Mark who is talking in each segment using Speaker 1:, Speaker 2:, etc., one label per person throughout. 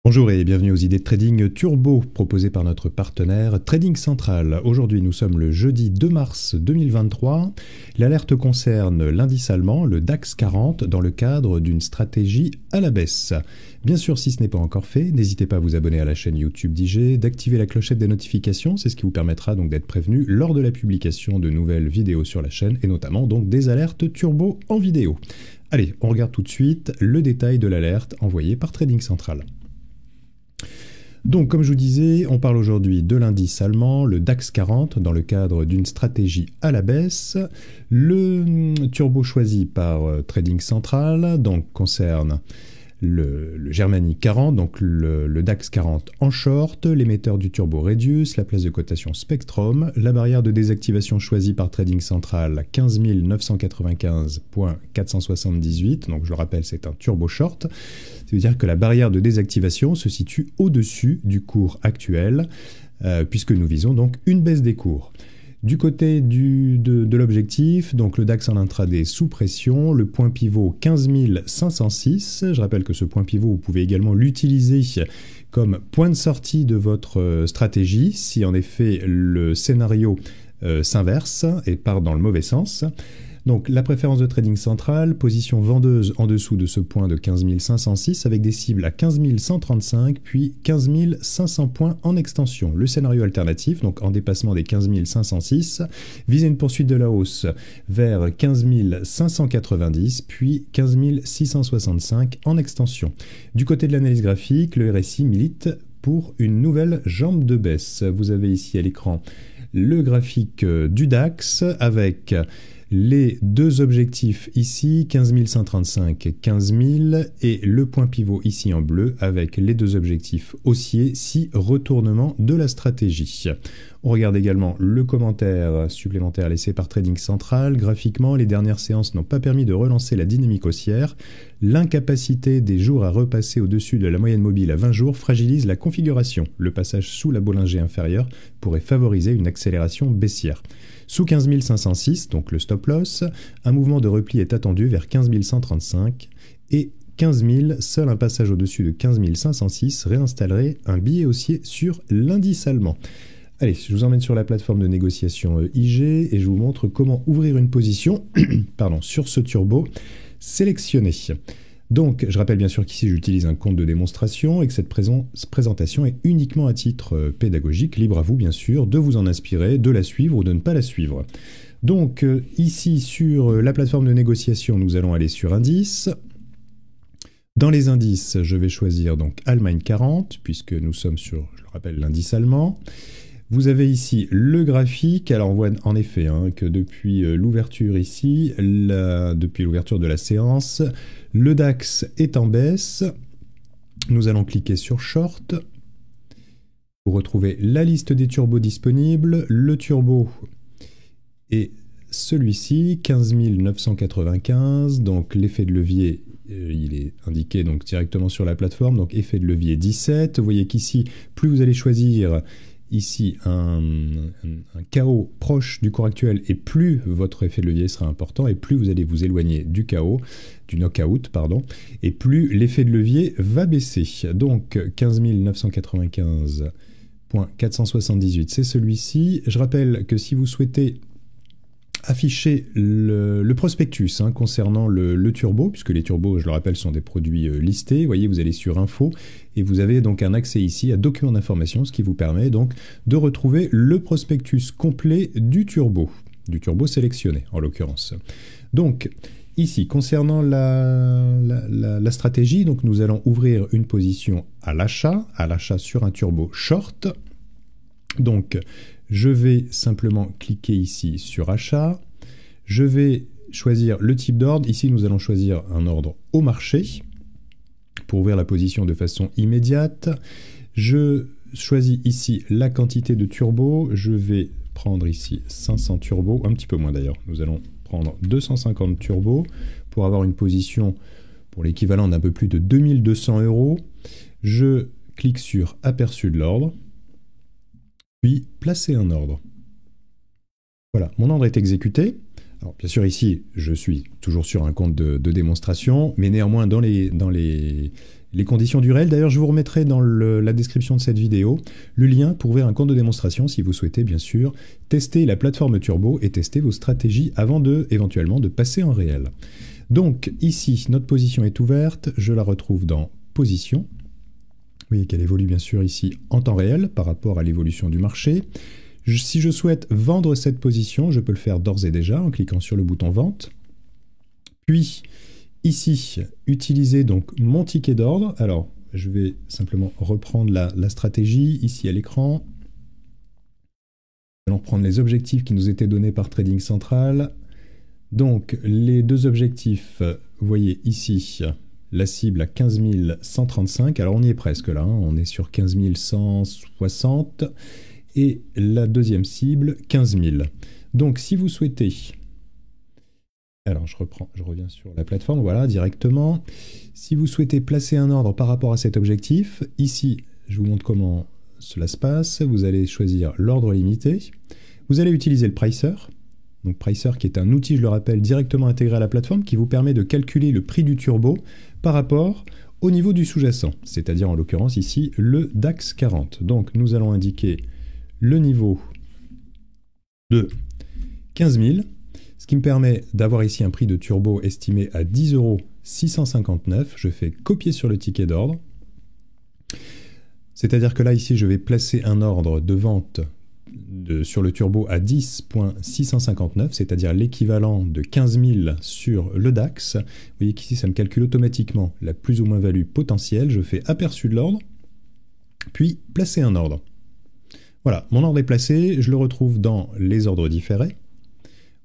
Speaker 1: Bonjour et bienvenue aux idées de trading turbo proposées par notre partenaire Trading Central. Aujourd'hui nous sommes le jeudi 2 mars 2023. L'alerte concerne l'indice allemand, le DAX 40, dans le cadre d'une stratégie à la baisse. Bien sûr, si ce n'est pas encore fait, n'hésitez pas à vous abonner à la chaîne YouTube d'IG, d'activer la clochette des notifications, c'est ce qui vous permettra donc d'être prévenu lors de la publication de nouvelles vidéos sur la chaîne et notamment donc des alertes turbo en vidéo. Allez, on regarde tout de suite le détail de l'alerte envoyée par Trading Central. Donc, comme je vous disais, on parle aujourd'hui de l'indice allemand, le DAX 40, dans le cadre d'une stratégie à la baisse. Le turbo choisi par Trading Central donc, concerne le Germany 40, donc le DAX 40 en short, l'émetteur du turbo Redius, la place de cotation Spectrum, la barrière de désactivation choisie par Trading Central 15 995.478, donc je le rappelle c'est un turbo short, ça veut dire que la barrière de désactivation se situe au-dessus du cours actuel, puisque nous visons donc une baisse des cours. Du côté de l'objectif, donc le DAX en intraday sous pression, le point pivot 15 506. Je rappelle que ce point pivot, vous pouvez également l'utiliser comme point de sortie de votre stratégie, si en effet le scénario s'inverse et part dans le mauvais sens. Donc la préférence de Trading Central, position vendeuse en dessous de ce point de 15 506 avec des cibles à 15 135 puis 15 500 points en extension. Le scénario alternatif, donc en dépassement des 15 506, vise une poursuite de la hausse vers 15 590 puis 15 665 en extension. Du côté de l'analyse graphique, le RSI milite pour une nouvelle jambe de baisse. Vous avez ici à l'écran le graphique du DAX avec les deux objectifs ici, 15 135, 15 000, et le point pivot ici en bleu avec les deux objectifs haussiers si retournement de la stratégie. On regarde également le commentaire supplémentaire laissé par Trading Central. Graphiquement, les dernières séances n'ont pas permis de relancer la dynamique haussière. L'incapacité des jours à repasser au-dessus de la moyenne mobile à 20 jours fragilise la configuration. Le passage sous la Bollinger inférieure pourrait favoriser une accélération baissière. Sous 15 506, donc le stop loss, un mouvement de repli est attendu vers 15 135 et 15 000, seul un passage au-dessus de 15 506 réinstallerait un biais haussier sur l'indice allemand. Allez, je vous emmène sur la plateforme de négociation IG et je vous montre comment ouvrir une position sur ce turbo sélectionné. Donc, je rappelle bien sûr qu'ici j'utilise un compte de démonstration et que cette présentation est uniquement à titre pédagogique, libre à vous bien sûr de vous en inspirer, de la suivre ou de ne pas la suivre. Donc, ici sur la plateforme de négociation, nous allons aller sur indice. Dans les indices, je vais choisir donc Allemagne 40, puisque nous sommes sur, je le rappelle, l'indice allemand. Vous avez ici le graphique, alors on voit en effet que depuis l'ouverture ici, depuis l'ouverture de la séance, le DAX est en baisse. Nous allons cliquer sur Short pour retrouver la liste des turbos disponibles. Le turbo est celui-ci, 15 995, donc l'effet de levier il est indiqué donc directement sur la plateforme, donc effet de levier 17. Vous voyez qu'ici, plus vous allez choisir ici un KO proche du cours actuel et plus votre effet de levier sera important et plus vous allez vous éloigner du KO, du knockout, pardon, et plus l'effet de levier va baisser. Donc 15 995.478, c'est celui-ci. Je rappelle que si vous souhaitez afficher le prospectus concernant le turbo, puisque les turbos, je le rappelle, sont des produits listés. Vous voyez, vous allez sur Info et vous avez donc un accès ici à Documents d'information, ce qui vous permet donc de retrouver le prospectus complet du turbo sélectionné en l'occurrence. Donc ici, concernant la stratégie, donc nous allons ouvrir une position à l'achat sur un turbo short. Donc je vais simplement cliquer ici sur achat. Je vais choisir le type d'ordre. Ici, nous allons choisir un ordre au marché pour ouvrir la position de façon immédiate. Je choisis ici la quantité de turbo. Je vais prendre ici 500 turbos, un petit peu moins d'ailleurs. Nous allons prendre 250 turbos pour avoir une position pour l'équivalent d'un peu plus de 2200 €. Je clique sur aperçu de l'ordre. Puis placer un ordre. Voilà, mon ordre est exécuté. Alors bien sûr ici, je suis toujours sur un compte de démonstration, mais néanmoins dans les les conditions du réel. D'ailleurs, je vous remettrai dans la description de cette vidéo le lien pour ouvrir un compte de démonstration si vous souhaitez bien sûr tester la plateforme Turbo et tester vos stratégies avant éventuellement de passer en réel. Donc ici, notre position est ouverte, je la retrouve dans Position. Vous voyez qu'elle évolue bien sûr ici en temps réel par rapport à l'évolution du marché. Si je souhaite vendre cette position, je peux le faire d'ores et déjà en cliquant sur le bouton Vente. Puis ici, utiliser donc mon ticket d'ordre. Alors, je vais simplement reprendre la stratégie ici à l'écran. Allons reprendre les objectifs qui nous étaient donnés par Trading Central. Donc, les deux objectifs, vous voyez ici, la cible à 15 135. Alors, on y est presque là, hein, on est sur 15 160. Et la deuxième cible, 15 000. Donc, si vous souhaitez... Alors, je reviens sur la plateforme, voilà, directement. Si vous souhaitez placer un ordre par rapport à cet objectif, ici, je vous montre comment cela se passe. Vous allez choisir l'ordre limité. Vous allez utiliser le Pricer. Donc, Pricer qui est un outil, je le rappelle, directement intégré à la plateforme qui vous permet de calculer le prix du turbo par rapport au niveau du sous-jacent, c'est-à-dire en l'occurrence ici, le DAX 40. Donc, nous allons indiquer le niveau de 15 000, ce qui me permet d'avoir ici un prix de turbo estimé à 10 659 €. Je fais copier sur le ticket d'ordre. C'est-à-dire que là, ici, je vais placer un ordre de vente sur le turbo à 10,659, c'est-à-dire l'équivalent de 15 000 sur le DAX. Vous voyez qu'ici, ça me calcule automatiquement la plus ou moins value potentielle. Je fais aperçu de l'ordre, puis placer un ordre. Voilà, mon ordre est placé, je le retrouve dans les ordres différés.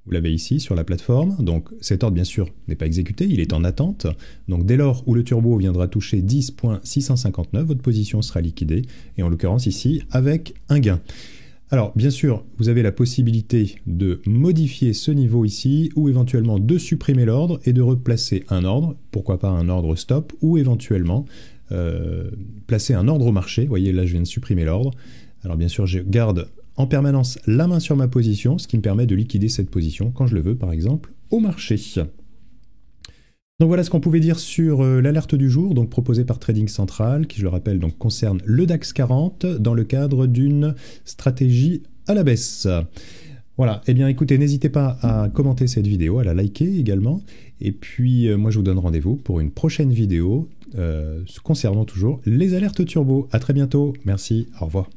Speaker 1: Vous l'avez ici sur la plateforme. Donc cet ordre, bien sûr, n'est pas exécuté, il est en attente. Donc dès lors où le turbo viendra toucher 10,659, votre position sera liquidée. Et en l'occurrence ici, avec un gain. Alors, bien sûr, vous avez la possibilité de modifier ce niveau ici, ou éventuellement de supprimer l'ordre et de replacer un ordre, pourquoi pas un ordre stop, ou éventuellement placer un ordre au marché. Vous voyez, là, je viens de supprimer l'ordre. Alors bien sûr, je garde en permanence la main sur ma position, ce qui me permet de liquider cette position quand je le veux, par exemple, au marché. Donc voilà ce qu'on pouvait dire sur l'alerte du jour, donc proposée par Trading Central, qui, je le rappelle, donc concerne le DAX 40 dans le cadre d'une stratégie à la baisse. Voilà, eh bien écoutez, n'hésitez pas à commenter cette vidéo, à la liker également, et puis moi je vous donne rendez-vous pour une prochaine vidéo concernant toujours les alertes turbo. À très bientôt, merci, au revoir.